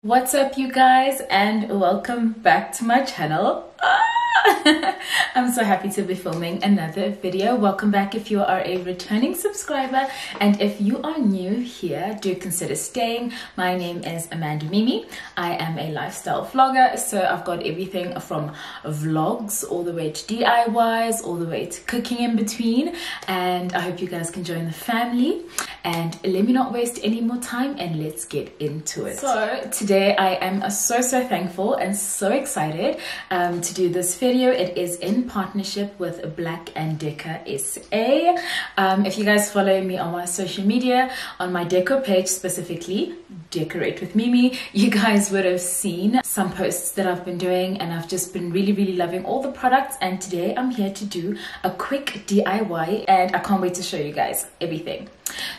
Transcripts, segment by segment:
What's up, you guys, and welcome back to my channel. I'm so happy to be filming another video. Welcome back if you are a returning subscriber, and if you are new here, do consider staying. My name is Amanda Mimi. I am a lifestyle vlogger, so I've got everything from vlogs all the way to DIYs, all the way to cooking in between, and I hope you guys can join the family. And let me not waste any more time and let's get into it. So today I am so thankful and so excited to do this video. It is in partnership with BLACK+DECKER SA. If you guys follow me on my social media, on my Decor page specifically, Decorate with Mimi, you guys would have seen some posts that I've been doing, and I've just been really loving all the products. And today I'm here to do a quick DIY, and I can't wait to show you guys everything.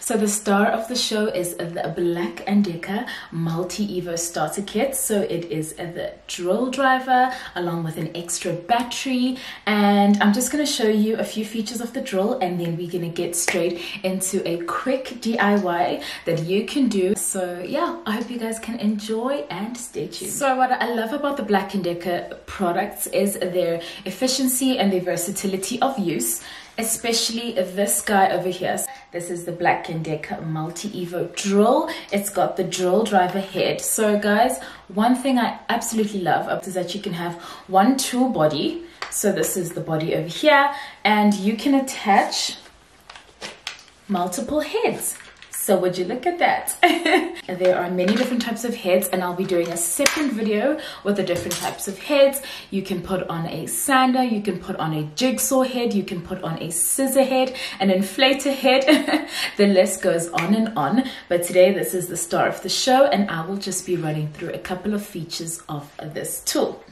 So the star of the show is the BLACK+DECKER Multi-Evo Starter Kit. So it is the drill driver along with an extra battery, and I'm just going to show you a few features of the drill, and then we're going to get straight into a quick DIY that you can do. So yeah, I hope you guys can enjoy and stay tuned. So what I love about the BLACK+DECKER products is their efficiency and their versatility of use, especially this guy over here. This is the BLACK+DECKER Multi-Evo drill. It's got the drill driver head. So guys, one thing I absolutely love is that you can have one tool body. So this is the body over here, and you can attach multiple heads. So would you look at that? There are many different types of heads, and I'll be doing a separate video with the different types of heads. You can put on a sander, you can put on a jigsaw head, you can put on a scissor head, an inflator head. The list goes on and on. But today this is the star of the show, and I will just be running through a couple of features of this tool.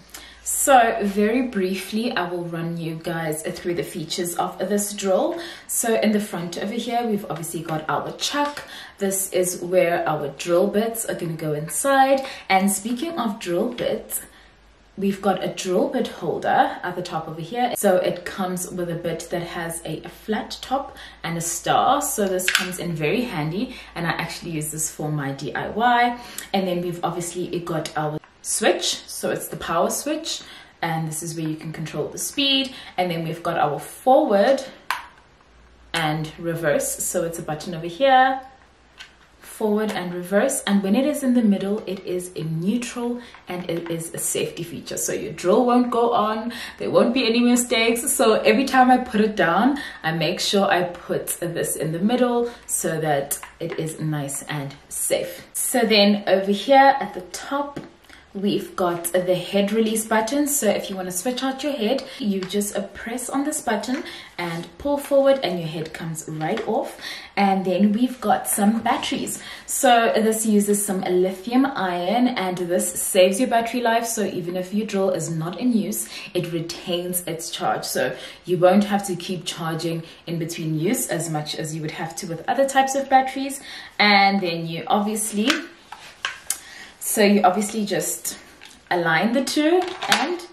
So very briefly, I will run you guys through the features of this drill. So in the front over here, we've obviously got our chuck. This is where our drill bits are going to go inside. And speaking of drill bits, we've got a drill bit holder at the top over here. So it comes with a bit that has a flat top and a star. So this comes in very handy, and I actually use this for my DIY. And then we've obviously got our switch, so it's the power switch, and this is where you can control the speed. And then we've got our forward and reverse, so it's a button over here, forward and reverse. And when it is in the middle, it is in neutral, and it is a safety feature, so your drill won't go on, there won't be any mistakes. So every time I put it down, I make sure I put this in the middle so that it is nice and safe. So then over here at the top, we've got the head release button. So if you want to switch out your head, you just press on this button and pull forward, and your head comes right off. And then we've got some batteries. So this uses some lithium ion, and this saves your battery life. So even if your drill is not in use, it retains its charge. So you won't have to keep charging in between use as much as you would have to with other types of batteries. And then you obviously just align the two, and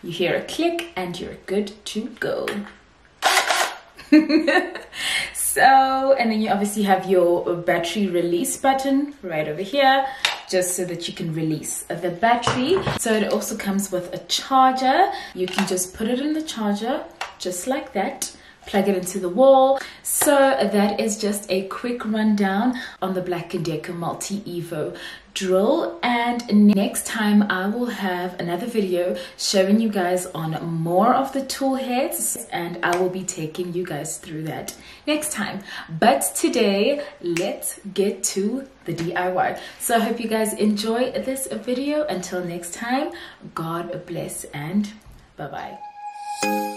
you hear a click, and you're good to go. So, and then you obviously have your battery release button right over here, just so that you can release the battery. So it also comes with a charger. You can just put it in the charger just like that, plug it into the wall. So that is just a quick rundown on the BLACK+DECKER Multi-Evo drill, and next time I will have another video showing you guys on more of the tool heads, and I will be taking you guys through that next time. But today, let's get to the DIY. So I hope you guys enjoy this video. Until next time, God bless and bye-bye.